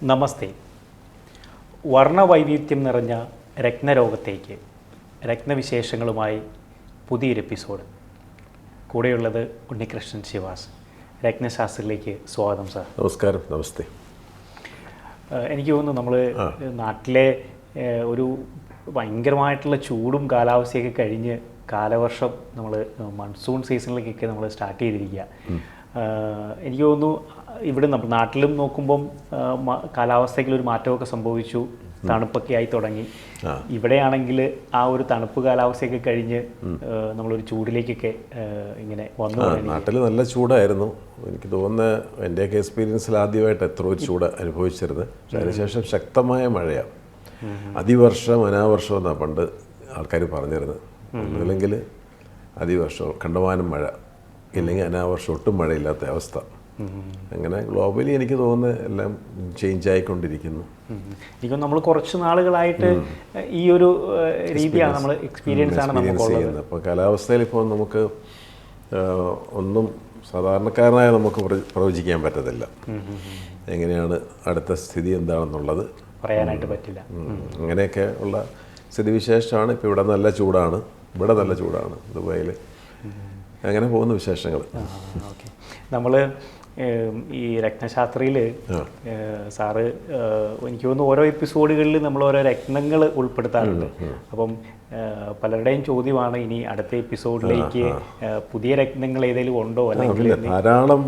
നമസ്തേ. വർണ്ണവൈവിധ്യം നിറഞ്ഞ രത്നരോഗത്തേക്ക് രത്നവിശേഷങ്ങളുമായി പുതിയൊരു എപ്പിസോഡ്. കൂടെയുള്ളത് ഉണ്ണികൃഷ്ണൻ ശിവാസ്. രത്നശാസ്ത്രത്തിലേക്ക് സ്വാഗതം സാർ. നമസ്കാരം. നമസ്തേ. എനിക്ക് തോന്നുന്നു നമ്മൾ നാട്ടിലെ ഒരു ഭയങ്കരമായിട്ടുള്ള ചൂടും കാലാവസ്ഥയൊക്കെ കഴിഞ്ഞ് കാലവർഷം നമ്മൾ മൺസൂൺ സീസണിലേക്കൊക്കെ നമ്മൾ സ്റ്റാർട്ട് ചെയ്തിരിക്കുക. എനിക്ക് തോന്നുന്നു ഇവിടെ നമ്മുടെ നാട്ടിലും നോക്കുമ്പം കാലാവസ്ഥയ്ക്കുള്ളൊരു മാറ്റമൊക്കെ സംഭവിച്ചു, തണുപ്പൊക്കെ ആയി തുടങ്ങി. ഇവിടെയാണെങ്കിൽ ആ ഒരു തണുപ്പ് കാലാവസ്ഥയൊക്കെ കഴിഞ്ഞ് നമ്മളൊരു ചൂടിലേക്കൊക്കെ ഇങ്ങനെ വന്നു. നാട്ടിൽ നല്ല ചൂടായിരുന്നു. എനിക്ക് തോന്നുന്നത് എൻ്റെയൊക്കെ എക്സ്പീരിയൻസിൽ ആദ്യമായിട്ട് എത്രയോ ചൂട് അനുഭവിച്ചിരുന്നത്. അതിനുശേഷം ശക്തമായ മഴയാണ്. അതിവർഷം അനാവർഷം എന്നാണ് പണ്ട് ആൾക്കാർ പറഞ്ഞിരുന്നത്. ഒന്നുമില്ലെങ്കിൽ അതിവർഷം കണ്ടമാനം മഴ, ഇല്ലെങ്കിൽ അനാവർഷം ഒട്ടും മഴയില്ലാത്ത അവസ്ഥ. അങ്ങനെ ഗ്ലോബലി എനിക്ക് തോന്നുന്നത് എല്ലാം ചേഞ്ച് ആയിക്കൊണ്ടിരിക്കുന്നു. എനിക്ക് നമ്മൾ കുറച്ച് നാളുകളായിട്ട് ഈ ഒരു രീതിയാണ് നമ്മൾ എക്സ്പീരിയൻസ് ചെയ്യുന്നത്. അപ്പോൾ കാലാവസ്ഥയിൽ ഇപ്പോൾ നമുക്ക് ഒന്നും സാധാരണക്കാരനായ നമുക്ക് പ്രവചിക്കാൻ പറ്റത്തില്ല. എങ്ങനെയാണ് അടുത്ത സ്ഥിതി എന്താണെന്നുള്ളത് പറയാനായിട്ട് പറ്റില്ല. അങ്ങനെയൊക്കെ ഉള്ള സ്ഥിതിവിശേഷമാണ്. ഇപ്പോൾ ഇവിടെ നല്ല ചൂടാണ്, ദുബായിൽ. അങ്ങനെ പോകുന്ന വിശേഷങ്ങൾ. ഓക്കെ. നമ്മൾ ഈ രത്നശാസ്ത്രയിൽ സാറ് എനിക്ക് തോന്നുന്നു ഓരോ എപ്പിസോഡുകളിൽ നമ്മൾ ഓരോ രത്നങ്ങൾ ഉൾപ്പെടുത്താറുണ്ട്. അപ്പം പലരുടെയും ചോദ്യമാണ് ഇനി അടുത്ത എപ്പിസോഡിലേക്ക് പുതിയ രത്നങ്ങൾ ഏതെങ്കിലും ഉണ്ടോ, അല്ലെങ്കിൽ ധാരാളം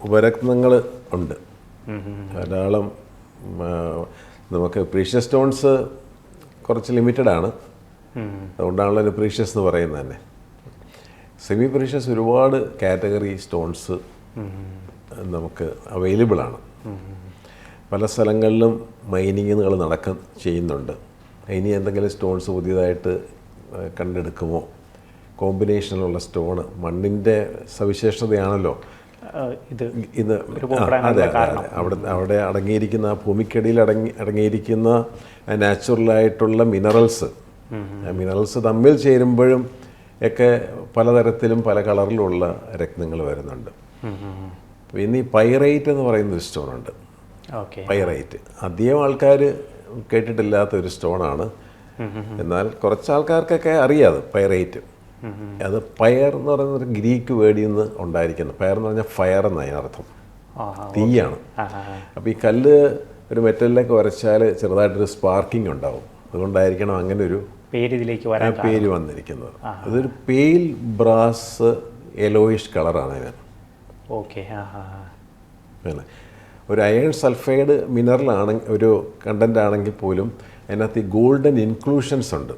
ഉപരത്നങ്ങൾ ഉണ്ട്. ധാരാളം നമുക്ക് പ്രീഷ്യസ് സ്റ്റോൺസ് കുറച്ച് ലിമിറ്റഡ് ആണ്. അതുകൊണ്ടാണല്ലോ പ്രീഷ്യസ് എന്ന് പറയുന്നത് തന്നെ. സെമി പ്രീഷ്യസ് ഒരുപാട് കാറ്റഗറി സ്റ്റോൺസ് നമുക്ക് അവൈലബിൾ ആണ്. പല സ്ഥലങ്ങളിലും മൈനിങ്ങുകൾ ചെയ്യുന്നുണ്ട്. ഇനി എന്തെങ്കിലും സ്റ്റോൺസ് പുതിയതായിട്ട് കണ്ടെടുക്കുമോ? കോമ്പിനേഷനിലുള്ള സ്റ്റോണ് മണ്ണിൻ്റെ സവിശേഷതയാണല്ലോ ഇത്. അതെ, അവിടെ അടങ്ങിയിരിക്കുന്ന ആ ഭൂമിക്കടിയിൽ അടങ്ങിയിരിക്കുന്ന നാച്ചുറലായിട്ടുള്ള മിനറൽസ് തമ്മിൽ ചേരുമ്പോഴും ഒക്കെ പലതരത്തിലും പല കളറിലുള്ള രത്നങ്ങൾ വരുന്നുണ്ട്. പിന്നെ ഈ പൈറൈറ്റ് എന്ന് പറയുന്നൊരു സ്റ്റോണുണ്ട്. പൈറൈറ്റ് അധികം ആൾക്കാർ കേട്ടിട്ടില്ലാത്ത ഒരു സ്റ്റോണാണ്. എന്നാൽ കുറച്ച് ആൾക്കാർക്കൊക്കെ അറിയാതെ പൈറൈറ്റ്. അത് പയർ എന്ന് പറയുന്നൊരു ഗ്രീക്ക് വേർഡിൽ നിന്ന് ഉണ്ടായിരിക്കുന്നത്. പയർ എന്ന് പറഞ്ഞാൽ ഫയർ എന്നാണ് അതിനർത്ഥം, തീയാണ്. അപ്പോൾ ഈ കല്ല് ഒരു മെറ്റലിലേക്ക് വരച്ചാൽ ചെറുതായിട്ടൊരു സ്പാർക്കിംഗ് ഉണ്ടാവും. അതുകൊണ്ടായിരിക്കണം അങ്ങനെ ഒരു പേര് വന്നിരിക്കുന്നത്. അതൊരു പെയിൽ ബ്രാസ് യെലോയിഷ് കളറാണ് അതിന്. പിന്നെ ഒരു അയൺ സൾഫൈഡ് മിനറലാണെങ്കിൽ, ഒരു കണ്ടൻ്റ് ആണെങ്കിൽ പോലും അതിനകത്ത് ഈ ഗോൾഡൻ ഇൻക്ലൂഷൻസ് ഉണ്ട്.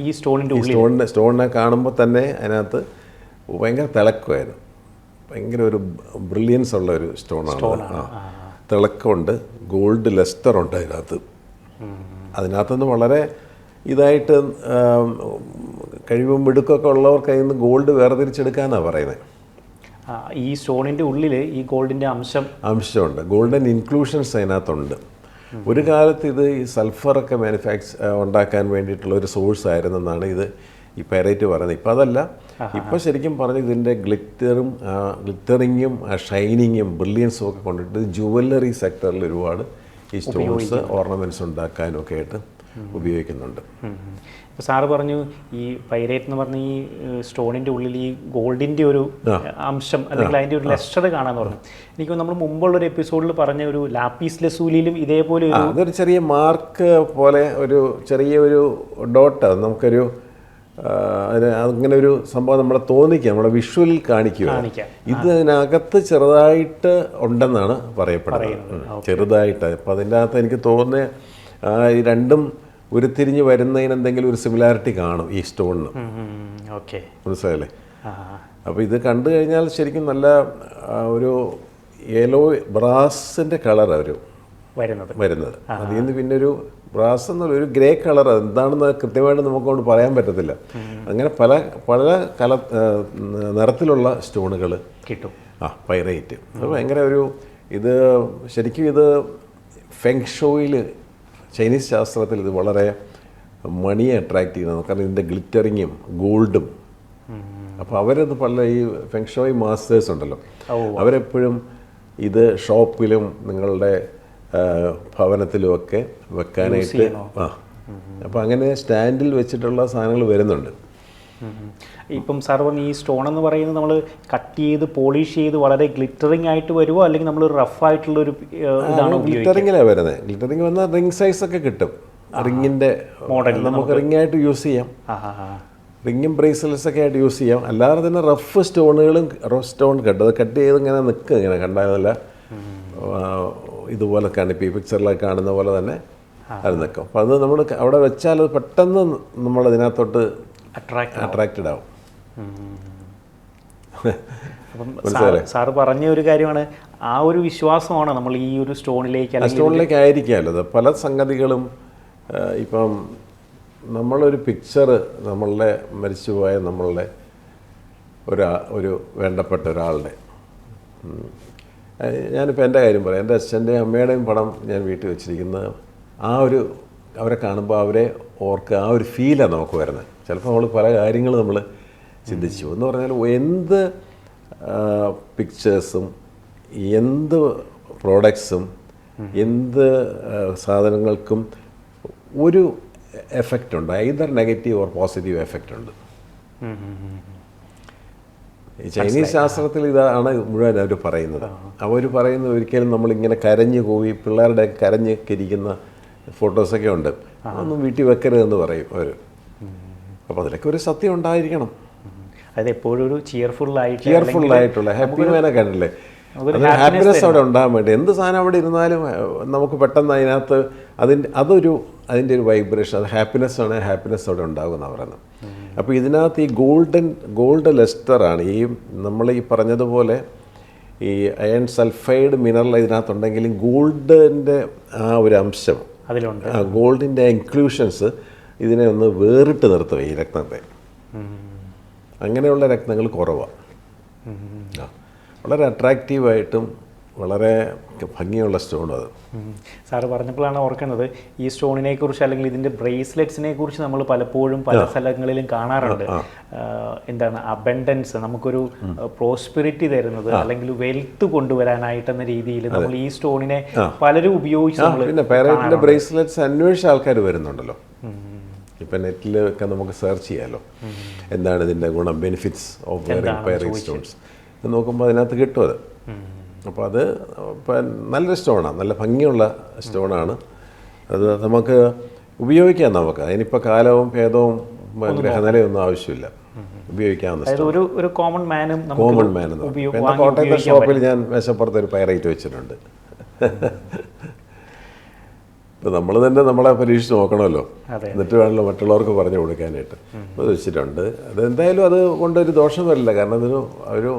ഈ സ്റ്റോണിനെ കാണുമ്പോൾ തന്നെ അതിനകത്ത് ഭയങ്കര തിളക്കമായിരുന്നു. ഭയങ്കര ഒരു ബ്രില്യൻസ് ഉള്ള ഒരു സ്റ്റോണാണ്. തിളക്കമുണ്ട്, ഗോൾഡ് ലെസ്റ്റർ ഉണ്ട് അതിനകത്തുനിന്ന് വളരെ ഇതായിട്ട് കഴിവും മിടുക്കൊക്കെ ഉള്ളവർക്ക് അതിൽ നിന്ന് ഗോൾഡ് വേർതിരിച്ചെടുക്കാനാണ് പറയുന്നത്. ഈ സ്റ്റോണിൻ്റെ ഉള്ളിൽ ഈ ഗോൾഡിൻ്റെ അംശമുണ്ട്, ഗോൾഡൻ ഇൻക്ലൂഷൻസ് അതിനകത്തുണ്ട്. ഒരു കാലത്ത് ഇത് ഈ സൾഫറൊക്കെ ഉണ്ടാക്കാൻ വേണ്ടിയിട്ടുള്ള ഒരു സോഴ്സ് ആയിരുന്നെന്നാണ് ഈ പൈറൈറ്റ് പറയുന്നത്. ഇപ്പം അതല്ല. ഇപ്പം ശരിക്കും പറഞ്ഞ് ഇതിൻ്റെ ഗ്ലിറ്ററിങ്ങും ഷൈനിങ്ങും ബ്രില്യൻസും ഒക്കെ കൊണ്ടിട്ട് ജുവല്ലറി സെക്ടറിൽ ഒരുപാട് ഈ സ്റ്റോൺസ് ഓർണമെൻറ്റ്സ് ഉണ്ടാക്കാനും ഒക്കെ ആയിട്ട് ഉപയോഗിക്കുന്നുണ്ട്. ഇപ്പോൾ സാറ് പറഞ്ഞു ഈ പൈറൈറ്റ് എന്ന് പറഞ്ഞ ഈ സ്റ്റോണിൻ്റെ ഉള്ളിൽ ഈ ഗോൾഡിൻ്റെ ഒരു അംശം അല്ലെങ്കിൽ അതിൻ്റെ ഒരു ലെസ്റ്റർ കാണാമെന്ന് പറഞ്ഞു. എനിക്ക് നമ്മൾ മുമ്പുള്ളൊരു എപ്പിസോഡിൽ പറഞ്ഞ ഒരു ലാപ്പീസ് ലസൂലിയിലും ഇതേപോലെ അതൊരു ചെറിയ മാർക്ക് പോലെ ഒരു ചെറിയൊരു ഡോട്ട് നമുക്കൊരു അങ്ങനെ ഒരു സംഭവം നമ്മളെ തോന്നിക്കുക, നമ്മളെ വിഷ്വലിൽ കാണിക്കുക. ഇത് അതിനകത്ത് ചെറുതായിട്ട് ഉണ്ടെന്നാണ് പറയപ്പെടുന്നത്, ചെറുതായിട്ട്. അപ്പം അതിൻ്റെ അകത്ത് എനിക്ക് തോന്നുന്നത് ഈ രണ്ടും ഉരുത്തിരിഞ്ഞ് വരുന്നതിന് എന്തെങ്കിലും ഒരു സിമിലാരിറ്റി കാണും ഈ സ്റ്റോണിന്. മനസ്സിലായല്ലേ? അപ്പോൾ ഇത് കണ്ടു കഴിഞ്ഞാൽ ശരിക്കും നല്ല ഒരു യെല്ലോ ബ്രാസിൻ്റെ കളറാണ് ഒരു വരുന്നത്. അതിൽ നിന്ന് പിന്നെ ഒരു ബ്രാസ് എന്നുള്ള ഒരു ഗ്രേ കളർ, എന്താണെന്ന് കൃത്യമായിട്ട് നമുക്കൊണ്ട് പറയാൻ പറ്റത്തില്ല. അങ്ങനെ പല നിറത്തിലുള്ള സ്റ്റോണുകൾ കിട്ടും. പൈറൈറ്റ് അത് ഭയങ്കര ഇത് ശരിക്കും ഇത് ഫെങ് ഷോയിൽ, ചൈനീസ് ശാസ്ത്രത്തിൽ ഇത് വളരെ മണിയെ അട്രാക്റ്റ് ചെയ്യുന്നത്. കാരണം ഇതിൻ്റെ ഗ്ലിറ്ററിങ്ങും ഗോൾഡും. അപ്പോൾ അവരത് പല ഈ ഫെങ് ഷോയ് മാസ്റ്റേഴ്സ് ഉണ്ടല്ലോ, അവരെപ്പോഴും ഇത് ഷോപ്പിലും നിങ്ങളുടെ ഭവനത്തിലുമൊക്കെ വെക്കാനായിട്ട് അപ്പോൾ അങ്ങനെ സ്റ്റാൻഡിൽ വെച്ചിട്ടുള്ള സാധനങ്ങൾ വരുന്നുണ്ട്. ഇപ്പം സാർ പറഞ്ഞ ഈ സ്റ്റോൺ എന്ന് പറയുന്നത് നമ്മൾ കട്ട് ചെയ്ത് പോളിഷ് ചെയ്ത് വളരെ ഗ്ലിറ്ററിങ് ആയിട്ട് വരുമോ, അല്ലെങ്കിൽ നമ്മൾ റഫ് ആയിട്ടുള്ളൊരു ഇതാണ് ഗ്ലിറ്ററിങ്ങിലാണ് വരുന്നത്. ഗ്ലിറ്ററിങ് വന്നാൽ റിംഗ് സൈസ് ഒക്കെ കിട്ടും. റിങ്ങിൻ്റെ മോഡൽ നമുക്ക് റിംഗായിട്ട് യൂസ് ചെയ്യാം, റിങ്ങും ബ്രേസ്ലെറ്റ്സ് ഒക്കെ ആയിട്ട് യൂസ് ചെയ്യാം. അല്ലാതെ തന്നെ റഫ് സ്റ്റോണുകളും റഫ് സ്റ്റോൺ കട്ട് ചെയ്ത് ഇങ്ങനെ നിൽക്കുക, ഇങ്ങനെ കണ്ടാലല്ല ഇതുപോലെ ഇപ്പോൾ ഈ പിക്ചറിലൊക്കെ കാണുന്ന പോലെ തന്നെ അത് നിൽക്കും. അപ്പോൾ അത് നമ്മൾ അവിടെ വെച്ചാൽ അത് പെട്ടെന്ന് നമ്മൾ അതിനകത്തോട്ട് അട്രാക്റ്റഡ് ആവും. അപ്പം സാറ് പറഞ്ഞ ഒരു കാര്യമാണ്, ആ ഒരു വിശ്വാസമാണ് നമ്മൾ ഈ ഒരു സ്റ്റോണിലേക്ക് ആയിരിക്കാമല്ലോ. അത് പല സംഗതികളും ഇപ്പം നമ്മളൊരു പിക്ചർ നമ്മളുടെ മരിച്ചുപോയ നമ്മളുടെ ഒരു വേണ്ടപ്പെട്ട ഒരാളുടെ, ഞാനിപ്പോൾ എൻ്റെ കാര്യം പറയാം. എൻ്റെ അച്ഛൻ്റെയും അമ്മയുടെയും പടം ഞാൻ വീട്ടിൽ വെച്ചിരിക്കുന്നത് അവരെ കാണുമ്പോൾ അവരെ ഓർക്കുക, ആ ഒരു ഫീലാണ് നമുക്ക് വരുന്നത്. ചിലപ്പോൾ നമ്മൾ പല കാര്യങ്ങൾ നമ്മൾ ചിന്തിച്ചു എന്ന് പറഞ്ഞാൽ എന്ത് പിക്ചേഴ്സും എന്ത് പ്രോഡക്ട്സും എന്ത് സാധനങ്ങൾക്കും ഒരു എഫക്റ്റ് ഉണ്ട്, either negative or positive effect ഉണ്ട്. ഈ ചൈനീസ് ശാസ്ത്രത്തിൽ ഇതാണ് മുഴുവൻ അവർ പറയുന്നത്. ഒരിക്കലും നമ്മളിങ്ങനെ കരഞ്ഞു പോയി പിള്ളേരുടെ കരഞ്ഞിരിക്കുന്ന ഫോട്ടോസൊക്കെ ഉണ്ട്, അതൊന്നും വീട്ടിൽ വെക്കരുതെന്ന് പറയും അവർ. അപ്പോൾ അതിലൊക്കെ ഒരു സത്യം ഉണ്ടായിരിക്കണം. അത് എപ്പോഴും ഒരു ചിയർഫുൾ ആയിട്ടുള്ള ഹാപ്പി മാനെ കണ്ടില്ലേ, അത് ഹാപ്പിനെസ് അവിടെ ഉണ്ടാകാൻ വേണ്ടി എന്ത് സാധനം അവിടെ ഇരുന്നാലും നമുക്ക് പെട്ടെന്ന് അതിനകത്ത് അതിൻ്റെ ഒരു വൈബ്രേഷൻ, അത് ഹാപ്പിനെസ്സാണ്, ഹാപ്പിനെസ് അവിടെ ഉണ്ടാകുമെന്നാണ് പറയുന്നത്. അപ്പോൾ ഇതിനകത്ത് ഈ ഗോൾഡ് ലെസ്റ്ററാണ് ഈ നമ്മൾ ഈ പറഞ്ഞതുപോലെ ഈ അയൺ സൾഫൈഡ് മിനറൽ ഇതിനകത്തുണ്ടെങ്കിലും ഗോൾഡിൻ്റെ ആ ഒരു അംശം അതിലുണ്ട്, ഗോൾഡിൻ്റെ ഇൻക്ലൂഷൻസ് ഇതിനെ ഒന്ന് വേറിട്ട് നിർത്തുക ഈ രത്നത്തെ. അങ്ങനെയുള്ള രത്നങ്ങൾ കുറവാണ്. വളരെ അട്രാക്റ്റീവായിട്ടും വളരെ ഭംഗിയുള്ള സ്റ്റോൺ അത്. സാറ് പറഞ്ഞപ്പോഴാണ് ഓർക്കുന്നത്, ഈ സ്റ്റോണിനെ കുറിച്ച് അല്ലെങ്കിൽ ഇതിൻ്റെ ബ്രേസ്ലെറ്റ്സിനെ കുറിച്ച് നമ്മൾ പലപ്പോഴും പല സ്ഥലങ്ങളിലും കാണാറുണ്ട്. എന്താണ് അബൻഡൻസ്, നമുക്കൊരു പ്രോസ്പെരിറ്റി തരുന്നത് അല്ലെങ്കിൽ വെൽത്ത് കൊണ്ടുവരാനായിട്ടെന്ന രീതിയിൽ നമ്മൾ ഈ സ്റ്റോണിനെ പലരും ഉപയോഗിച്ച് പിന്നെ പൈറേറ്റിൻ്റെ ബ്രേസ്ലെറ്റ്സ് അന്വേഷിച്ച ആൾക്കാർ വരുന്നുണ്ടല്ലോ. ഇപ്പം നെറ്റിലൊക്കെ നമുക്ക് സെർച്ച് ചെയ്യാമല്ലോ, എന്താണ് ഇതിൻ്റെ ഗുണം, benefits of wearing pyrite stones എന്ന് നോക്കുമ്പോൾ അതിനകത്ത് കിട്ടും അത്. അപ്പോൾ അത് നല്ലൊരു സ്റ്റോണാണ്, നല്ല ഭംഗിയുള്ള സ്റ്റോണാണ്. അത് നമുക്ക് ഉപയോഗിക്കാം. നമുക്ക് അതിനിപ്പോൾ കാലവും ഭേദവും ഗ്രഹനിലയൊന്നും ആവശ്യമില്ല, ഉപയോഗിക്കാവുന്ന ഒരു കോമൺ മാനും എൻ്റെ കോട്ടയത്തെ ഷോപ്പിൽ ഞാൻ മേശപ്പുറത്ത് ഒരു പൈറേറ്റ് വെച്ചിട്ടുണ്ട്. ഇപ്പോൾ നമ്മൾ തന്നെ നമ്മളെ പരീക്ഷിച്ച് നോക്കണമല്ലോ, എന്നിട്ട് വേണമല്ലോ മറ്റുള്ളവർക്ക് പറഞ്ഞു കൊടുക്കാനായിട്ട്. അത് വെച്ചിട്ടുണ്ട്. അതെന്തായാലും അത് കൊണ്ടൊരു ദോഷം വരില്ല, കാരണം ഒരു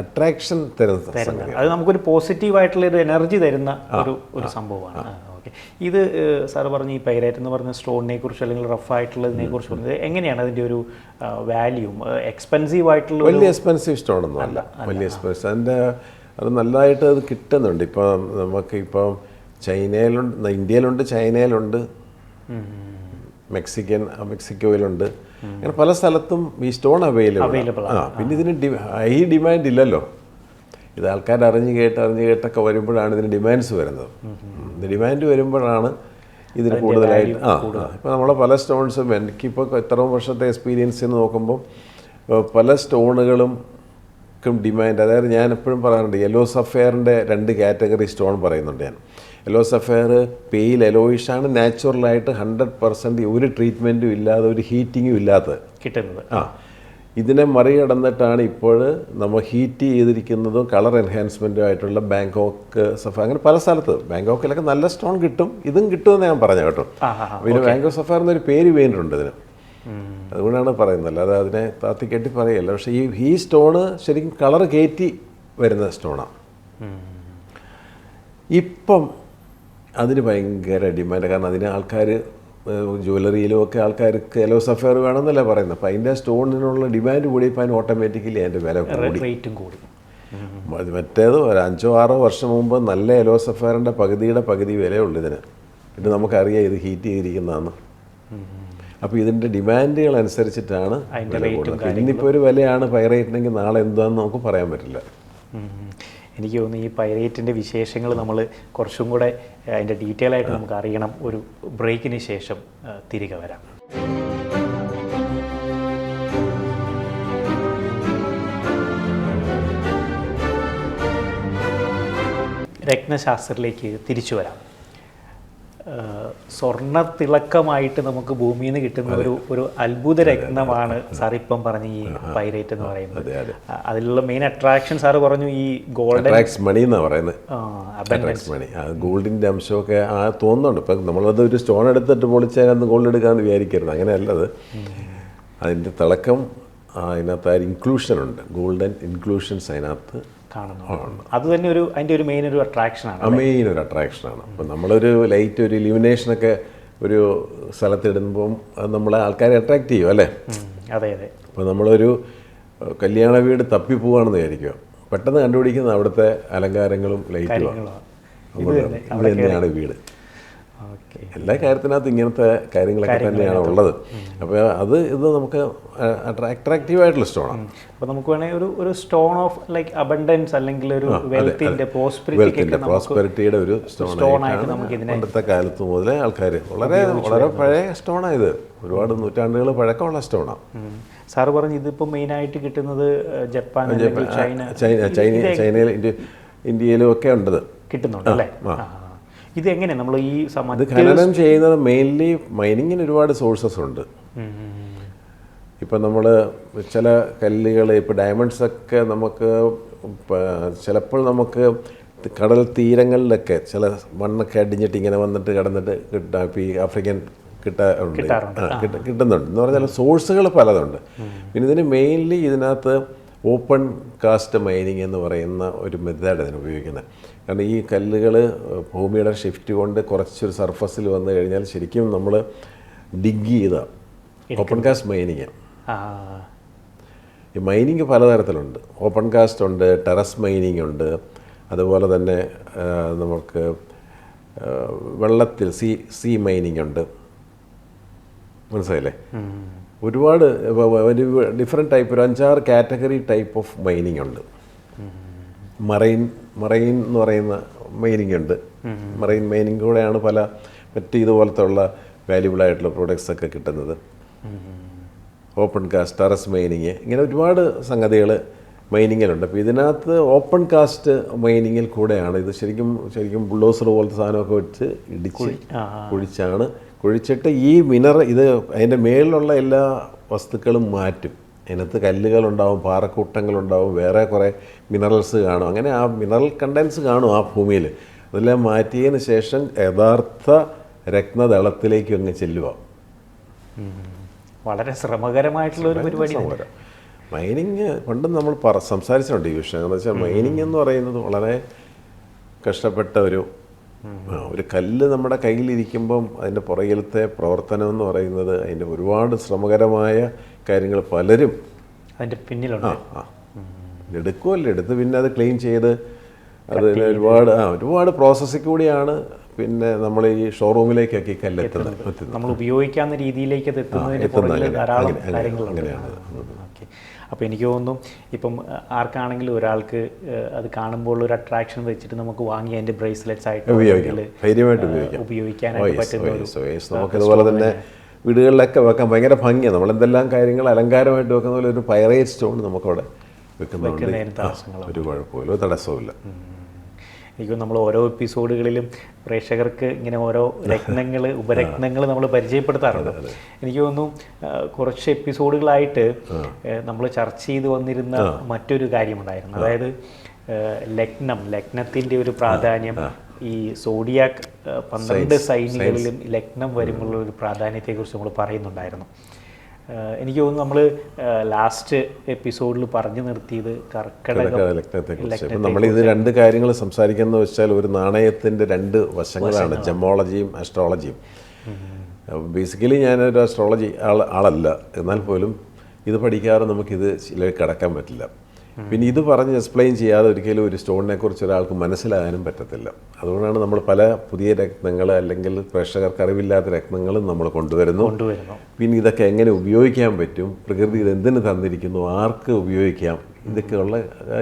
അട്രാക്ഷൻ തരുന്ന, അത് നമുക്കൊരു പോസിറ്റീവായിട്ടുള്ള ഒരു എനർജി തരുന്ന ഒരു സംഭവമാണ്. ഓക്കെ, ഇത് സാറ് പറഞ്ഞ ഈ പൈറേറ്റ് എന്ന് പറഞ്ഞ സ്റ്റോണിനെ കുറിച്ച് അല്ലെങ്കിൽ റഫ് ആയിട്ടുള്ളതിനെ കുറിച്ച് പറഞ്ഞത് എങ്ങനെയാണ് അതിൻ്റെ ഒരു വാല്യൂ? എക്സ്പെൻസീവ് ആയിട്ടുള്ള വലിയ എക്സ്പെൻസീവ് സ്റ്റോണൊന്നും അല്ല, വലിയ എക്സ്പെൻസീവ്. അത് നല്ലതായിട്ട് അത് കിട്ടുന്നുണ്ട്. ഇപ്പം നമുക്കിപ്പം ചൈനയിലുണ്ട്, ഇന്ത്യയിലുണ്ട്, ചൈനയിലുണ്ട്, മെക്സിക്കോയിലുണ്ട്, അങ്ങനെ പല സ്ഥലത്തും ഈ സ്റ്റോൺ അവൈലബിൾ. പിന്നെ ഇതിന് ഹൈ ഡിമാൻഡ് ഇല്ലല്ലോ. ഇത് ആൾക്കാർ അറിഞ്ഞ് കേട്ടൊക്കെ വരുമ്പോഴാണ് ഇതിന് ഡിമാൻഡ്സ് വരുന്നത്. ഡിമാൻഡ് വരുമ്പോഴാണ് ഇതിന് കൂടുതലായിട്ട് ഇപ്പോൾ നമ്മളെ പല സ്റ്റോൺസും, എനിക്കിപ്പോൾ ഇത്രയും വർഷത്തെ എക്സ്പീരിയൻസ് എന്ന് നോക്കുമ്പോൾ പല സ്റ്റോണുകളും ഡിമാൻഡ്. അതായത് ഞാൻ എപ്പോഴും പറയാറുണ്ട്, യെല്ലോ സഫയറിൻ്റെ 2 കാറ്റഗറി സ്റ്റോൺ പറയുന്നുണ്ട് ഞാൻ. യെല്ലോ സഫയർ പെയിൽ യെലോയിഷാണ്, നാച്ചുറലായിട്ട് 100% ഒരു ട്രീറ്റ്മെൻറ്റും ഇല്ലാതെ ഒരു ഹീറ്റിങ്ങും ഇല്ലാത്തത് കിട്ടുന്നത്. ഇതിനെ മറികടന്നിട്ടാണ് ഇപ്പോൾ നമ്മൾ ഹീറ്റ് ചെയ്തിരിക്കുന്നതും കളർ എൻഹാൻസ്മെൻറ്റും ആയിട്ടുള്ള ബാങ്കോക്ക് സഫയർ. അങ്ങനെ പല സ്ഥലത്ത് ബാങ്കോക്കിലൊക്കെ നല്ല സ്റ്റോൺ കിട്ടും, ഇതും കിട്ടുമെന്ന് ഞാൻ പറഞ്ഞു കേട്ടോ. പിന്നെ ബാങ്കോക്ക് സഫയർ എന്നൊരു പേര് വേണ്ടിയിട്ടുണ്ട് ഇതിന്, അതുകൊണ്ടാണ് പറയുന്നത്, അല്ലാതെ അതിനെ താത്തിക്കെട്ടി പറയല്ല. പക്ഷേ ഈ സ്റ്റോണ് ശരിക്കും കളർ കയറ്റി വരുന്ന സ്റ്റോണാണ്. ഇപ്പം അതിന് ഭയങ്കര ഡിമാൻഡ്, കാരണം അതിന് ആൾക്കാർ ജ്വല്ലറിയിലും ഒക്കെ ആൾക്കാർക്ക് യെല്ലോ സഫയർ വേണമെന്നല്ലേ പറയുന്നത്. അപ്പോൾ അതിൻ്റെ സ്റ്റോണിനുള്ള ഡിമാൻഡ് കൂടിയപ്പോൾ അതിന് ഓട്ടോമാറ്റിക്കലി അതിൻ്റെ വില കൂടി. മറ്റേത് ഒരു 5-6 വർഷം മുമ്പ് നല്ല യെല്ലോ സഫയറിൻ്റെ പകുതി വിലയുള്ളൂ ഇതിന്. ഇത് നമുക്കറിയാം ഇത് ഹീറ്റ് ചെയ്തിരിക്കുന്നതാണ്. അപ്പോൾ ഇതിൻ്റെ ഡിമാൻഡുകൾ അനുസരിച്ചിട്ടാണ് വില കൂടുന്നത്. ഇന്നിപ്പോൾ ഒരു വിലയാണ് പൈറേറ്റിനെങ്കിൽ നാളെ എന്താണെന്ന് നമുക്ക് പറയാൻ പറ്റില്ല. എനിക്ക് തോന്നുന്നു ഈ പൈറേറ്റിൻ്റെ വിശേഷങ്ങൾ നമ്മൾ കുറച്ചും കൂടെ അതിൻ്റെ ഡീറ്റെയിൽ ആയിട്ട് നമുക്ക് അറിയണം. ഒരു ബ്രേക്കിന് ശേഷം തിരികെ വരാം. രത്നശാസ്ത്രത്തിലേക്ക് തിരിച്ചു വരാം. സ്വർണ്ണ തിളക്കമായിട്ട് നമുക്ക് ഭൂമിയിൽ നിന്ന് കിട്ടുന്ന ഒരു അത്ഭുത രത്നമാണ് സാർ ഇപ്പം പറഞ്ഞ ഈ പൈറേറ്റ് എന്ന് പറയുന്നത്. അതിലുള്ള മെയിൻ അട്രാക്ഷൻ സാറ് പറഞ്ഞു ഈ ഗോൾഡൻ മണി എന്നാണ് പറയുന്നത്. മണി ഗോൾഡിൻ്റെ അംശമൊക്കെ തോന്നുന്നുണ്ട്. ഇപ്പം നമ്മളത് ഒരു സ്റ്റോൺ എടുത്തിട്ട് പൊളിച്ചാൽ ഗോൾഡ് എടുക്കാമെന്ന് വിചാരിക്കരുത്, അങ്ങനെയല്ലത്. അതിൻ്റെ തിളക്കം അതിനകത്ത് ആ ഇൻക്ലൂഷൻ ഉണ്ട്, ഗോൾഡൻ ഇൻക്ലൂഷൻസ് അതിനകത്ത് കാണുന്നു. അത് തന്നെ അതിൻ്റെ ഒരു മെയിൻ ഒരു അട്രാക്ഷനാണ്. മെയിൻ ഒരു അട്രാക്ഷനാണ്. അപ്പം നമ്മളൊരു ലൈറ്റ് ഒരു ഇലുമിനേഷനൊക്കെ ഒരു സ്ഥലത്തിടുമ്പം അത് നമ്മളെ ആൾക്കാരെ അട്രാക്റ്റ് ചെയ്യും അല്ലേ? അതെ അതെ. അപ്പോൾ നമ്മളൊരു കല്യാണ വീട് തപ്പിപ്പോവാണെന്ന് വിചാരിക്കുക, പെട്ടെന്ന് കണ്ടുപിടിക്കുന്ന അവിടുത്തെ അലങ്കാരങ്ങളും ലൈറ്റുമാണ്. ഇവിടെ തന്നെയാണ് വീട്. എല്ലാ കാര്യത്തിനകത്ത് ഇങ്ങനത്തെ കാര്യങ്ങളൊക്കെ തന്നെയാണ് ഉള്ളത്. അപ്പോൾ ഇത് നമുക്ക് അട്രാക്റ്റീവായിട്ടുള്ള സ്റ്റോണാണ്. അപ്പോൾ നമുക്ക് വേണമെങ്കിൽ ഒരു സ്റ്റോൺ ഓഫ് ലൈക്ക് അബണ്ടൻസ് അല്ലെങ്കിൽ ഒരു വെൽത്തിൻ്റെ പ്രോസ്പെരിറ്റിയുടെ ഒരു സ്റ്റോണായിട്ട് നമുക്ക് പണ്ടത്തെ കാലത്ത് മുതലേ ആൾക്കാർ വളരെ വളരെ പഴയ സ്റ്റോണാണ് ഇത്. ഒരുപാട് നൂറ്റാണ്ടുകൾ പഴക്കമുള്ള സ്റ്റോണാണ്. സാറ് പറഞ്ഞു ഇതിപ്പോൾ മെയിനായിട്ട് കിട്ടുന്നത് ജപ്പാൻ, ചൈനയിൽ, ഇന്ത്യയിലും ഒക്കെ ഉണ്ട്, കിട്ടുന്നുണ്ട് അല്ലേ? ഇത് എങ്ങനെ നമ്മൾ ഈ ഇത് ഖനനം ചെയ്യുന്നത് മെയിൻലി മൈനിങ്ങിന് ഒരുപാട് സോഴ്സസ് ഉണ്ട്. ഇപ്പം നമ്മൾ ചില കല്ലുകൾ ഇപ്പോൾ ഡയമണ്ട്സൊക്കെ നമുക്ക് ചിലപ്പോൾ നമുക്ക് കടൽ തീരങ്ങളിലൊക്കെ ചില മണ്ണൊക്കെ അടിഞ്ഞിട്ട് ഇങ്ങനെ വന്നിട്ട് കിടന്നിട്ട് കിട്ടാം. ഇപ്പോൾ ഈ ആഫ്രിക്കൻ കിട്ടുന്നുണ്ട് എന്ന് പറഞ്ഞാൽ സോഴ്സുകൾ പലതുണ്ട്. പിന്നെ ഇതിന് മെയിൻലി ഇതിനകത്ത് ഓപ്പൺ കാസ്റ്റ് മൈനിങ് എന്ന് പറയുന്ന ഒരു മെത്തേഡ് ഇതിന് ഉപയോഗിക്കുന്നത്. കാരണം ഈ കല്ലുകൾ ഭൂമിയുടെ ഷിഫ്റ്റ് കൊണ്ട് കുറച്ചൊരു സർഫസിൽ വന്നു കഴിഞ്ഞാൽ ശരിക്കും നമ്മൾ ഡിഗ് ചെയ്ത ഓപ്പൺ കാസ്റ്റ് മൈനിങ്. ഈ മൈനിങ് പലതരത്തിലുണ്ട്. ഓപ്പൺ കാസ്റ്റ് ഉണ്ട്, ടെറസ് മൈനിങ് ഉണ്ട്, അതുപോലെ തന്നെ നമുക്ക് വെള്ളത്തിൽ സീ മൈനിങ് ഉണ്ട്. മനസ്സിലായില്ലേ? ഒരുപാട് ഡിഫറെൻറ്റ് ടൈപ്പ്, ഒരു 5-6 കാറ്റഗറി ടൈപ്പ് ഓഫ് മൈനിങ് ഉണ്ട്. മറൈൻ എന്ന് പറയുന്ന മൈനിങ് ഉണ്ട്. മറൈൻ മൈനിങ് കൂടെയാണ് മറ്റ് ഇതുപോലത്തെ ഉള്ള വാല്യുബിൾ ആയിട്ടുള്ള പ്രോഡക്ട്സ് ഒക്കെ കിട്ടുന്നത്. ഓപ്പൺ കാസ്റ്റ്, ടെറസ് മൈനിങ്, ഇങ്ങനെ ഒരുപാട് സംഗതികൾ മൈനിങ്ങിലുണ്ട്. അപ്പോൾ ഇതിനകത്ത് ഓപ്പൺ കാസ്റ്റ് മൈനിങ്ങിൽ കൂടെയാണ് ഇത് ശരിക്കും ബുൾഡോസർ പോലത്തെ സാധനമൊക്കെ വെച്ച് കുഴിച്ചിട്ട് ഈ ഇത് അതിൻ്റെ മേളിലുള്ള എല്ലാ വസ്തുക്കളും മാറ്റും. അതിനകത്ത് കല്ലുകളുണ്ടാവും, പാറക്കൂട്ടങ്ങളുണ്ടാവും, വേറെ കുറേ മിനറൽസ് കാണും. അങ്ങനെ ആ മിനറൽ കണ്ടൻസ് കാണും ആ ഭൂമിയിൽ. അതെല്ലാം മാറ്റിയതിന് ശേഷം യഥാർത്ഥ രത്നദളത്തിലേക്ക് അങ്ങ് ചെല്ലുക. വളരെ ശ്രമകരമായിട്ടുള്ള ഒരു പരിപാടി. മൈനിങ് പണ്ട് നമ്മൾ സംസാരിച്ചിട്ടുണ്ട് ഈ വിഷയം. എന്ന് വെച്ചാൽ മൈനിങ് എന്ന് പറയുന്നത് വളരെ കഷ്ടപ്പെട്ട ഒരു കല്ല് നമ്മുടെ കയ്യിലിരിക്കുമ്പം അതിൻ്റെ പുറകിലത്തെ പ്രവർത്തനം എന്ന് പറയുന്നത് അതിൻ്റെ ഒരുപാട് ശ്രമകരമായ കാര്യങ്ങൾ പലരും അതിൻ്റെ പിന്നിലുണ്ട്. എടുക്കുമല്ലോ, എടുത്ത് പിന്നെ അത് ക്ലീൻ ചെയ്ത് അത് ഒരുപാട് പ്രോസസ്സിൽ കൂടിയാണ് പിന്നെ നമ്മൾ ഈ ഷോറൂമിലേക്കൊക്കെ ഈ കല്ലെത്തുന്നത്. നമ്മൾ ഉപയോഗിക്കാവുന്ന രീതിയിലേക്ക് അത് അങ്ങനെയാണ്. അപ്പോൾ എനിക്ക് തോന്നുന്നു ഇപ്പം ആർക്കാണെങ്കിലും ഒരാൾക്ക് അത് കാണുമ്പോൾ ഒരു അട്രാക്ഷൻ വെച്ചിട്ട് നമുക്ക് വാങ്ങി അതിൻ്റെ ബ്രേസ്ലെറ്റ്സ് ആയിട്ട് ഉപയോഗിക്കാനായിട്ട് പറ്റുന്ന നമുക്കിതുപോലെ തന്നെ വീടുകളിലൊക്കെ വെക്കാൻ ഭയങ്കര ഭംഗിയാണ്. നമ്മളെന്തെല്ലാം കാര്യങ്ങൾ അലങ്കാരമായിട്ട് വെക്കുന്ന പോലെ ഒരു പൈറേറ്റ് സ്റ്റോൺ നമുക്കവിടെ വെക്കുന്നതുകൊണ്ട് ഒരു കുഴപ്പമില്ല, ഒരു തടസ്സവുമില്ല. എനിക്ക് നമ്മൾ ഓരോ എപ്പിസോഡുകളിലും പ്രേക്ഷകർക്ക് ഇങ്ങനെ ഓരോ ഉപരത്നങ്ങൾ നമ്മൾ പരിചയപ്പെടുത്താറുണ്ട്. എനിക്ക് തോന്നുന്നു കുറച്ച് എപ്പിസോഡുകളായിട്ട് നമ്മൾ ചർച്ച ചെയ്ത് വന്നിരുന്ന മറ്റൊരു കാര്യമുണ്ടായിരുന്നു. അതായത് ലഗ്നത്തിൻ്റെ ഒരു പ്രാധാന്യം, ഈ സോഡിയാക് 12 സൈനികളിലും ലഗ്നം വരുമ്പോഴുള്ള ഒരു പ്രാധാന്യത്തെക്കുറിച്ച് നമ്മൾ പറയുന്നുണ്ടായിരുന്നു. എനിക്ക് തോന്നുന്നു നമ്മൾ ലാസ്റ്റ് എപ്പിസോഡിൽ പറഞ്ഞു നിർത്തിയത് കർക്കിടകത്തെക്കുറിച്ച്. നമ്മളിത് 2 കാര്യങ്ങൾ സംസാരിക്കുന്നത് വെച്ചാൽ ഒരു നാണയത്തിൻ്റെ 2 വശങ്ങളാണ്, ജമോളജിയും ആസ്ട്രോളജിയും. ബേസിക്കലി ഞാനൊരു ആസ്ട്രോളജി ആളല്ല, എന്നാൽ പോലും ഇത് പഠിക്കാതെ നമുക്കിത് ഇതിലേക്ക് കടക്കാൻ പറ്റില്ല. പിന്നെ ഇത് പറഞ്ഞ് എക്സ്പ്ലെയിൻ ചെയ്യാതെ ഒരിക്കലും ഒരു സ്റ്റോണിനെ കുറിച്ച് ഒരാൾക്ക് മനസ്സിലാകാനും പറ്റത്തില്ല. അതുകൊണ്ടാണ് നമ്മൾ പല പുതിയ രത്നങ്ങൾ അല്ലെങ്കിൽ പ്രേക്ഷകർക്ക് അറിവില്ലാത്ത രത്നങ്ങളും നമ്മൾ കൊണ്ടുവരുന്നു. പിന്നെ ഇതൊക്കെ എങ്ങനെ ഉപയോഗിക്കാൻ പറ്റും, പ്രകൃതി ഇത് എന്തിനു തന്നിരിക്കുന്നു, ആർക്ക് ഉപയോഗിക്കാം, ഇതൊക്കെയുള്ള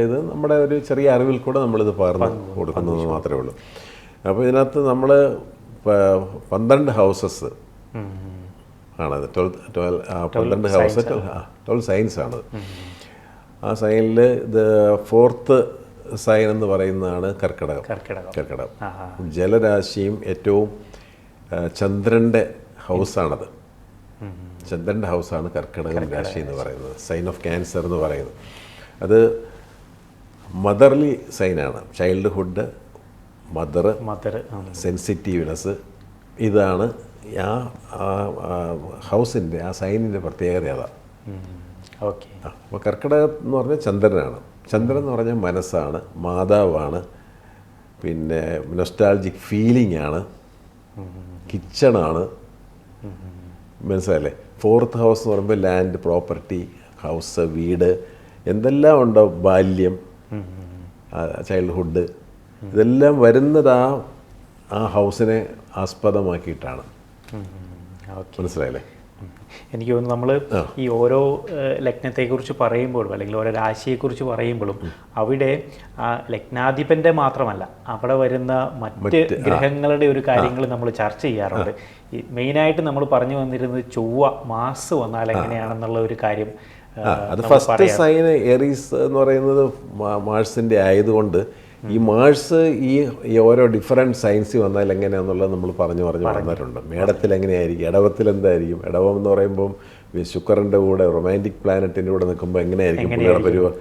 ഇത് നമ്മുടെ ഒരു ചെറിയ അറിവിൽ കൂടെ നമ്മളിത് പകർന്ന് കൊടുക്കുന്നത് മാത്രമേ ഉള്ളൂ. അപ്പോൾ ഇതിനകത്ത് നമ്മൾ 12 ഹൗസസ് ആണത്. 12 ഹൗസ് 12 സൈൻസ് ആണത്. ആ സൈനിൽ ഇത് 4th സൈൻ എന്ന് പറയുന്നതാണ് കർക്കിടകം. ജലരാശിയും ഏറ്റവും ചന്ദ്രൻ്റെ ഹൗസാണത്. ചന്ദ്രൻ്റെ ഹൗസാണ് കർക്കിടകം രാശി എന്ന് പറയുന്നത്. സൈൻ ഓഫ് ക്യാൻസർ എന്ന് പറയുന്നത് അത് മദർലി സൈനാണ്. ചൈൽഡ്ഹുഡ്, മദർ, സെൻസിറ്റീവ്നെസ്, ഇതാണ് ആ ഹൗസിൻ്റെ ആ സൈനിൻ്റെ പ്രത്യേകത. അതാണ്. അപ്പോൾ കർക്കിടകം എന്ന് പറഞ്ഞാൽ ചന്ദ്രനാണ്. ചന്ദ്രൻ എന്ന് പറഞ്ഞാൽ മനസ്സാണ്, മാതാവാണ്, പിന്നെ നൊസ്റ്റാൾജിക് ഫീലിംഗ് ആണ്, കിച്ചണാണ്. മനസ്സിലല്ലേ? 4th ഹൗസ് എന്ന് പറയുമ്പോൾ ലാൻഡ്, പ്രോപ്പർട്ടി, ഹൗസ്, വീട്, എന്തെല്ലാം ഉണ്ടോ, ബാല്യം, ചൈൽഡ്ഹുഡ്, ഇതെല്ലാം വരുന്നത് ആ ഹൗസിനെ ആസ്പദമാക്കിയിട്ടാണ്. മനസ്സിലായില്ലേ? എനിക്ക് തോന്നുന്നു നമ്മൾ ഈ ഓരോ ലഗ്നത്തെക്കുറിച്ച് പറയുമ്പോഴും അല്ലെങ്കിൽ ഓരോ രാശിയെക്കുറിച്ച് പറയുമ്പോഴും അവിടെ ആ ലഗ്നാധിപൻ്റെ മാത്രമല്ല അവിടെ വരുന്ന മറ്റ് ഗ്രഹങ്ങളുടെ ഒരു കാര്യങ്ങൾ നമ്മൾ ചർച്ച ചെയ്യാറുണ്ട്. ഈ മെയിനായിട്ട് നമ്മൾ പറഞ്ഞു വന്നിരുന്നത് ചൊവ്വ മാസ് വന്നാൽ എങ്ങനെയാണെന്നുള്ള ഒരു കാര്യം. അത് ഫസ്റ്റ് സൈൻ എറീസ് എന്ന് പറയുന്നത് മാഴ്സിൻ്റെ ആയതുകൊണ്ട് ഈ മാഴ്സ് ഈ ഓരോ ഡിഫറെൻറ്റ് സയൻസിൽ വന്നാൽ എങ്ങനെയാണെന്നുള്ളത് നമ്മൾ പറഞ്ഞു വന്നിട്ടുണ്ട്. മേടത്തിൽ എങ്ങനെയായിരിക്കും, ഇടവത്തിൽ എന്തായിരിക്കും, ഇടവം എന്ന് പറയുമ്പം ശുക്രൻ്റെ കൂടെ റൊമാൻറ്റിക് പ്ലാനറ്റിൻ്റെ കൂടെ നിൽക്കുമ്പോൾ എങ്ങനെയായിരിക്കും പുള്ളിയുടെ പരിപാടി,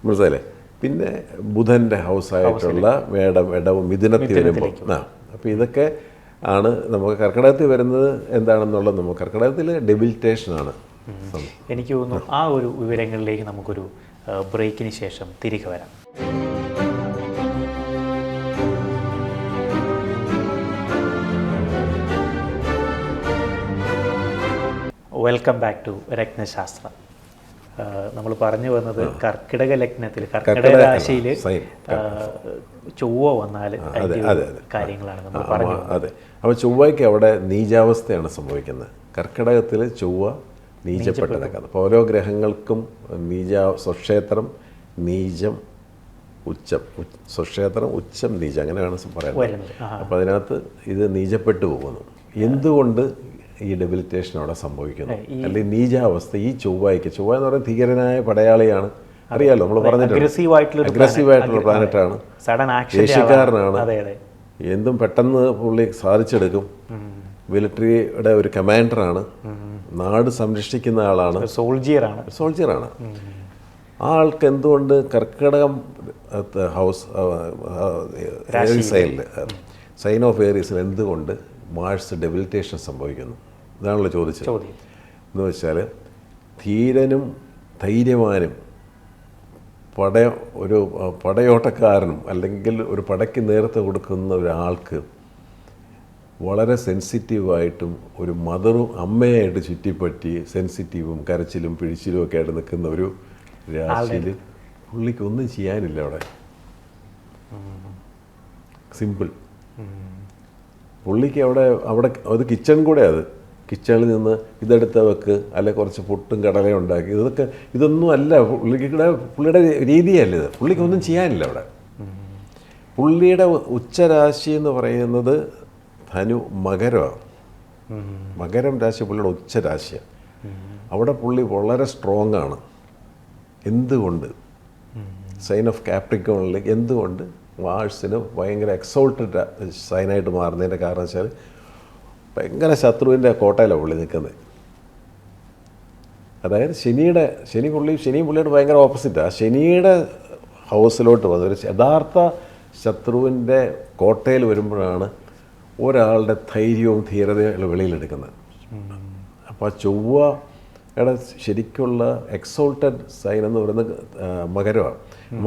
മനസ്സിലല്ലേ? പിന്നെ ബുധൻ്റെ ഹൗസായിട്ടുള്ള മേടം, ഇടവും, മിഥുനത്തിൽ വരുമ്പോൾ അപ്പോൾ ഇതൊക്കെ ആണ് നമുക്ക് കർക്കിടകത്തിൽ വരുന്നത്. എന്താണെന്നുള്ളത് നമുക്ക് കർക്കിടകത്തിൽ ഡെബിലിറ്റേഷനാണ്. എനിക്ക് തോന്നുന്നു ആ ഒരു വിവരങ്ങളിലേക്ക് നമുക്കൊരു ബ്രേക്കിന് ശേഷം തിരികെ വരാം. Welcome back to Ratnashastram. നമ്മൾ പറഞ്ഞു വന്നത് കർക്കിടക ലഗ്നത്തിൽ, കർക്കിടക രാശിയിൽ ചൊവ്വ വന്നാൽ കാര്യങ്ങളാണ് നമ്മൾ പറഞ്ഞത്. അതെ. അപ്പോൾ ചൊവ്വയ്ക്ക് അവിടെ നീചാവസ്ഥയാണ് സംഭവിക്കുന്നത്. കർക്കിടകത്തിൽ ചൊവ്വ നീചപ്പെട്ട് നിൽക്കുന്നത്. അപ്പോൾ ഓരോ ഗ്രഹങ്ങൾക്കും സ്വക്ഷേത്രം, നീചം, ഉച്ചം, സ്വക്ഷേത്രം, ഉച്ചം, നീചം, അങ്ങനെ വേണം പറയുന്നത്. അപ്പോൾ അതിനകത്ത് ഇത് നീചപ്പെട്ടു പോകുന്നു. എന്തുകൊണ്ട് ഈ ഡെബിലിറ്റേഷൻ അവിടെ സംഭവിക്കുന്നു, അല്ലെങ്കിൽ നീചാവസ്ഥ ഈ ചൊവ്വ എന്ന് പറയുന്നത് ധീരനായ പടയാളിയാണ്, അറിയാലോ, നമ്മൾ പറഞ്ഞിട്ടുണ്ട്. അഗ്രസീവായിട്ടുള്ള പ്ലാനറ്റാണ്, ദേശീയക്കാരനാണ്, എന്തും പെട്ടെന്ന് പുള്ളി സാധിച്ചെടുക്കും, മിലിറ്ററിയുടെ ഒരു കമാൻഡറാണ്, നാട് സംരക്ഷിക്കുന്ന ആളാണ്, സോൾജിയറാണ്. ആ ആൾക്ക് എന്തുകൊണ്ട് കർക്കിടകം ഹൗസ് സൈനിൽ സൈൻ ഓഫ് ഏരീസിൽ എന്തുകൊണ്ട് മാഴ്സ് ഡെബിലിറ്റേഷൻ സംഭവിക്കുന്നു? ഇതാണല്ലോ ചോദിച്ചത്. എന്ന് വെച്ചാൽ ധീരനും ധൈര്യവാനും ഒരു പടയോട്ടക്കാരനും അല്ലെങ്കിൽ ഒരു പടയ്ക്ക് നേതൃത്വം കൊടുക്കുന്ന ഒരാൾക്ക് വളരെ സെൻസിറ്റീവായിട്ടും ഒരു മദറും അമ്മയായിട്ട് ചുറ്റിപ്പറ്റി സെൻസിറ്റീവും കരച്ചിലും പിഴിച്ചിലും ഒക്കെ ആയിട്ട് നിൽക്കുന്ന ഒരു രാശിയിൽ പുള്ളിക്ക് ഒന്നും ചെയ്യാനില്ല. സിമ്പിൾ. പുള്ളിക്ക് അവിടെ അത് കിച്ചൺ കൂടെ, അത് കിച്ചണിൽ നിന്ന് ഇതെടുത്ത വെക്ക്, അല്ലെ കുറച്ച് പുട്ടും കടലയും ഉണ്ടാക്കി, ഇതൊന്നും അല്ല പുള്ളിയുടെ രീതിയല്ല ഇത്. പുള്ളിക്കൊന്നും ചെയ്യാനില്ല അവിടെ. പുള്ളിയുടെ ഉച്ചരാശി എന്ന് പറയുന്നത് മകരമാണ്. മകരം രാശി പുള്ളിയുടെ ഉച്ചരാശിയാണ്. അവിടെ പുള്ളി വളരെ സ്ട്രോങ് ആണ്. എന്തുകൊണ്ട്? സൈൻ ഓഫ് കാപ്രിക്കോണിലേക്ക് എന്തുകൊണ്ട് മാഴ്സിന് ഭയങ്കര എക്സോൾട്ടഡ് സൈനായിട്ട് മാറുന്നതിൻ്റെ കാരണം വെച്ചാൽ ഭയങ്കര ശത്രുവിൻ്റെ കോട്ടയിലാണ് പുള്ളി നിൽക്കുന്നത്. അതായത് ശനിയും പുള്ളിയുടെ ഭയങ്കര ഓപ്പോസിറ്റാണ്. ശനിയുടെ ഹൗസിലോട്ട് വന്നത് ഒരു യഥാർത്ഥ ശത്രുവിൻ്റെ കോട്ടയിൽ വരുമ്പോഴാണ് ഒരാളുടെ ധൈര്യവും ധീരതയും വെളിയിലെടുക്കുന്നത്. അപ്പോൾ ആ ചൊവ്വയുടെ ശരിക്കുള്ള എക്സോൾട്ടഡ് സൈൻ എന്ന് പറയുന്നത് മകരമാണ്.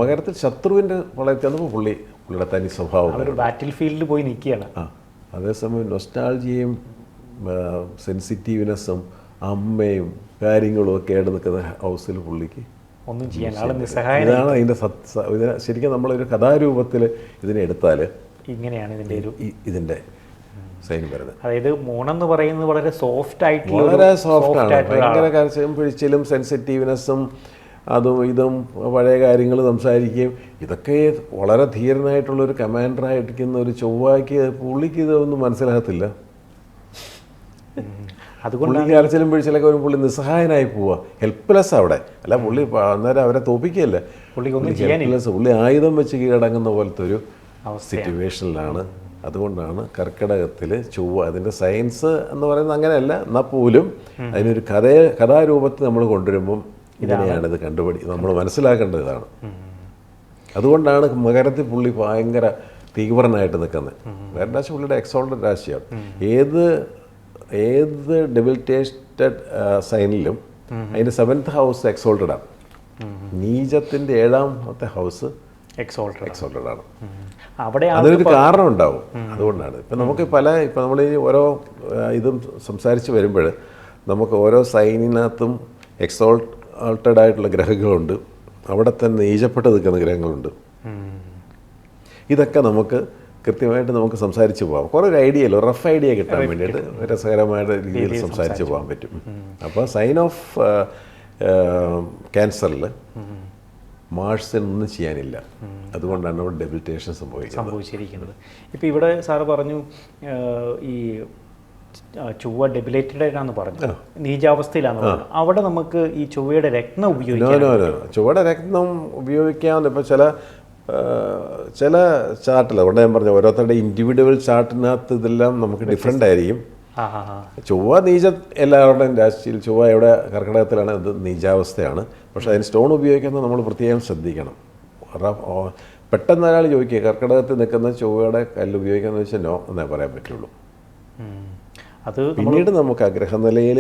മകരത്തിൽ ശത്രുവിൻ്റെ വളയത്തിൽ വന്നപ്പോൾ പുള്ളിയുടെ തനി സ്വഭാവം ബാറ്റിൽ ഫീൽഡിൽ പോയി നിൽക്കുകയാണ്. അതേസമയം നൊസ്റ്റാൾജിയയും സെൻസിറ്റീവ്നെസ്സും അമ്മയും കാര്യങ്ങളും ഒക്കെ ആയിട്ട് നിൽക്കുന്ന ഹൗസിൽ പുള്ളിക്ക് ഒന്നും ചെയ്യാൻ ആൾ നിസ്സഹായന. ഇതാണ് അതിൻ്റെ ശരിക്കും നമ്മളൊരു കഥാരൂപത്തിൽ ഇതിനെ എടുത്താൽ ഇങ്ങനെയാണ് ഇതിൻ്റെ ഒരു ഇതിൻ്റെ സൈൻ വരുന്നത്. അതായത് മോണെന്ന് പറയുന്നത് വളരെ സോഫ്റ്റ് ആയിട്ടുള്ള, വളരെ സോഫ്റ്റാണ്, ഭയങ്കര കരച്ചിലും പിഴിച്ചിലും സെൻസിറ്റീവ്നെസ്സും അതും ഇതും പഴയ കാര്യങ്ങൾ സംസാരിക്കുകയും ഇതൊക്കെ വളരെ ധീരനായിട്ടുള്ളൊരു കമാൻഡറായിരിക്കുന്ന ഒരു ചൊവ്വയ്ക്ക് പുള്ളിക്ക് ഇതൊന്നും മനസ്സിലാകത്തില്ല. അതുകൊണ്ട് പുള്ളി കരച്ചിലും പിഴിച്ചിലൊക്കെ ഒരു പുള്ളി നിസ്സഹായനായി പോവുക, ഹെൽപ്ലെസ് അവിടെ. അല്ല പുള്ളി അന്നേരം അവരെ തോപ്പിക്കുകയല്ല, ഹെൽപ്ലെസ്. പുള്ളി ആയുധം വെച്ച് കീഴടങ്ങുന്ന പോലത്തെ ഒരു സിറ്റുവേഷനിലാണ്. അതുകൊണ്ടാണ് കർക്കിടകത്തിൽ ചൊവ്വ, അതിൻ്റെ സയൻസ് എന്ന് പറയുന്നത് അങ്ങനെയല്ല, എന്നാൽ പോലും അതിനൊരു കഥാരൂപത്തിൽ നമ്മൾ കൊണ്ടുവരുമ്പം ഇങ്ങനെയാണ് ഇത് നമ്മൾ മനസ്സിലാക്കേണ്ടത് ഇതാണ്. അതുകൊണ്ടാണ് മകരത്തിൽ പുള്ളി ഭയങ്കര തീവ്രനായിട്ട് നിൽക്കുന്നത്. മകരരാശി പുള്ളിയുടെ എക്സോൾട്ടഡ് രാശിയാണ്. ഏത് ഡെബിലിറ്റേറ്റഡ് സൈനിലും അതിൻ്റെ 7th ഹൗസ് എക്സോൾട്ടഡ് ആണ്. നീചത്തിൻ്റെ 7ാമത്തെ ഹൗസ് എക്സോൾട്ടഡ് ആണ്. അതിനൊരു കാരണം ഉണ്ടാവും. അതുകൊണ്ടാണ് ഇപ്പം നമുക്ക് ഇപ്പം നമ്മൾ ഈ ഓരോ ഇതും സംസാരിച്ച് വരുമ്പോൾ നമുക്ക് ഓരോ സൈനിനകത്തും എക്സോൾട്ടഡ് ആയിട്ടുള്ള ഗ്രഹങ്ങളുണ്ട്, അവിടെ തന്നെ നീചപ്പെട്ട് നിൽക്കുന്ന ഗ്രഹങ്ങളുണ്ട്. ഇതൊക്കെ നമുക്ക് കൃത്യമായിട്ട് നമുക്ക് സംസാരിച്ച് പോകാം. കുറേ ഒരു ഐഡിയയിൽ റഫ് ഐഡിയ കിട്ടാൻ വേണ്ടിയിട്ട് രസകരമായിട്ട് രീതിയിൽ സംസാരിച്ച് പോകാൻ പറ്റും. അപ്പോൾ സൈൻ ഓഫ് ക്യാൻസറിൽ മാർസിനൊന്നും ചെയ്യാനില്ല. അതുകൊണ്ടാണ് ഇവിടെ ഡെബിലിറ്റേഷൻ സംഭവിച്ചിരിക്കുന്നത്. ഇപ്പോൾ ഇവിടെ സാറ് പറഞ്ഞു ഈ ചൊവ്വ ഡെബിലേറ്റഡ് ആയിട്ടാണെന്ന് പറഞ്ഞു, നീചാവസ്ഥയിലാണെന്ന് പറഞ്ഞു. അവിടെ നമുക്ക് ഈ ചൊവ്വയുടെ രത്നം ഉപയോഗിക്കാം. ചൊവ്വയുടെ രത്നം ഉപയോഗിക്കാമെന്ന് ഇപ്പോൾ ചില ചാർട്ടിൽ, അതുകൊണ്ട് ഞാൻ പറഞ്ഞു ഓരോരുത്തരുടെ ഇൻഡിവിജ്വൽ ചാർട്ടിനകത്ത് ഇതെല്ലാം നമുക്ക് ഡിഫറെൻ്റ് ആയിരിക്കും. ചൊവ്വ നീച എല്ലാവരുടെയും രാശിയിൽ ചൊവ്വ എവിടെ കർക്കിടകത്തിലാണ് ഇത് നീചാവസ്ഥയാണ്. പക്ഷേ അതിന് സ്റ്റോൺ ഉപയോഗിക്കുന്നത് നമ്മൾ പ്രത്യേകം ശ്രദ്ധിക്കണം. പെട്ടെന്ന് ഒരാൾ ചോദിക്കുക കർക്കിടകത്തിൽ നിൽക്കുന്ന ചൊവ്വയുടെ കല്ല് ഉപയോഗിക്കാമെന്ന് വെച്ചാൽ നോ എന്നേ പറയാൻ പറ്റുള്ളൂ. അത് പിന്നീട് നമുക്ക് ആ ഗ്രഹനിലയിൽ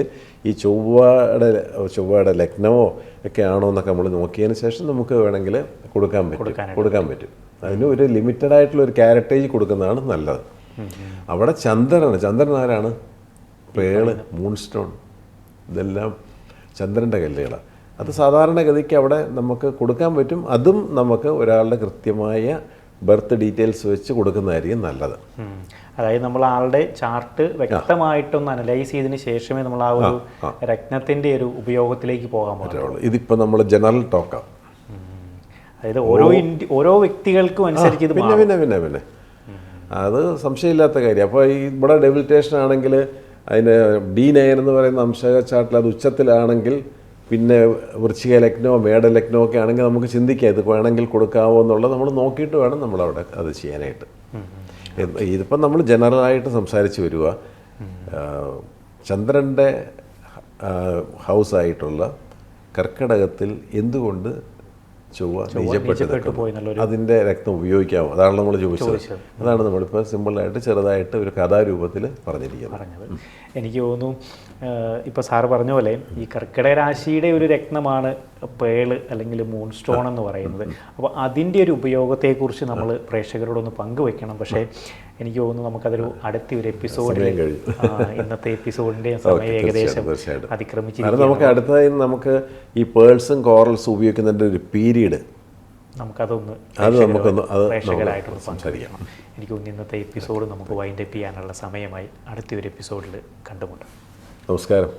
ഈ ചൊവ്വയുടെ ലഗ്നമോ ഒക്കെ ആണോ എന്നൊക്കെ നമ്മൾ നോക്കിയതിന് ശേഷം നമുക്ക് വേണമെങ്കിൽ കൊടുക്കാൻ പറ്റും. അതിന് ഒരു ലിമിറ്റഡ് ആയിട്ടുള്ള ഒരു ക്യാരക്ടേജ് കൊടുക്കുന്നതാണ് നല്ലത്. അവിടെ ചന്ദ്രൻ ആരാണ്? പേള്, മൂൺസ്റ്റോൺ, ഇതെല്ലാം ചന്ദ്രൻ്റെ കല്ലുകളാണ്. അത് സാധാരണഗതിക്ക് അവിടെ നമുക്ക് കൊടുക്കാൻ പറ്റും. അതും നമുക്ക് ഒരാളുടെ കൃത്യമായ ബർത്ത് ഡീറ്റെയിൽസ് വെച്ച് കൊടുക്കുന്നതായിരിക്കും നല്ലത്. അതായത് നമ്മൾ ആളുടെ ചാർട്ട് വ്യക്തമായിട്ടൊന്ന് അനലൈസ് ചെയ്തതിന് ശേഷമേ നമ്മൾ ആ ഒരു രത്നത്തിൻ്റെ ഒരു ഉപയോഗത്തിലേക്ക് പോകാൻ പറ്റുള്ളൂ. ഇതിപ്പോൾ നമ്മൾ ജനറൽ ടോക്കാം. അതായത് ഓരോ വ്യക്തികൾക്കും അനുസരിച്ച് ഇത് പിന്നെ അത് സംശയമില്ലാത്ത കാര്യം. അപ്പോൾ ഈ ഇവിടെ ഡെബിലിറ്റേഷൻ ആണെങ്കിൽ അതിന് D9 എന്ന് പറയുന്ന അംശക ചാർട്ടിൽ അത് ഉച്ചത്തിലാണെങ്കിൽ, പിന്നെ വൃശ്ചിക ലഗ്നമോ മേട ലഗ്നമോ ഒക്കെ ആണെങ്കിൽ നമുക്ക് ചിന്തിക്കാം ഇത് വേണമെങ്കിൽ കൊടുക്കാമോ എന്നുള്ളത് നമ്മൾ നോക്കിയിട്ട് വേണം നമ്മളവിടെ അത് ചെയ്യാനായിട്ട്. ഇതിപ്പം നമ്മൾ ജനറലായിട്ട് സംസാരിച്ച് വരിക. ചന്ദ്രൻ്റെ ഹൗസായിട്ടുള്ള കർക്കിടകത്തിൽ എന്തുകൊണ്ട് ചൊവ്വ നീചപ്പെട്ടു അതിൻ്റെ രക്തം ഉപയോഗിക്കാമോ? അതാണ് നമ്മൾ ചോദിച്ചത്. അതാണ് നമ്മളിപ്പോൾ സിമ്പിളായിട്ട് ചെറുതായിട്ട് ഒരു കഥാരൂപത്തിൽ പറഞ്ഞിരിക്കുന്നത്. എനിക്ക് തോന്നുന്നു ഇപ്പോൾ സാറ് പറഞ്ഞ പോലെ ഈ കർക്കിടക രാശിയുടെ ഒരു രത്നമാണ് പേള് അല്ലെങ്കിൽ മൂൺ സ്റ്റോൺ എന്ന് പറയുന്നത്. അപ്പോൾ അതിൻ്റെ ഒരു ഉപയോഗത്തെക്കുറിച്ച് നമ്മൾ പ്രേക്ഷകരോടൊന്ന് പങ്കുവെക്കണം. പക്ഷേ എനിക്ക് തോന്നുന്നു നമുക്കതൊരു അടുത്ത ഒരു എപ്പിസോഡിൽ, ഇന്നത്തെ എപ്പിസോഡിൻ്റെ സമയം ഏകദേശം അതിക്രമിച്ചിരിക്കും. നമുക്ക് അടുത്തതായി നമുക്ക് ഈ പേൾസും കോറൽസും ഉപയോഗിക്കുന്നതിൻ്റെ ഒരു പീരീഡ് നമുക്കതൊന്ന് പ്രേക്ഷകരായിട്ടൊന്ന് സംസാരിക്കണം. എനിക്ക് തോന്നുന്നു ഇന്നത്തെ എപ്പിസോഡ് നമുക്ക് വൈൻഡപ്പ് ചെയ്യാനുള്ള സമയമായി. അടുത്ത ഒരു എപ്പിസോഡിൽ കണ്ടുമുട്ടാം. നമസ്കാരം.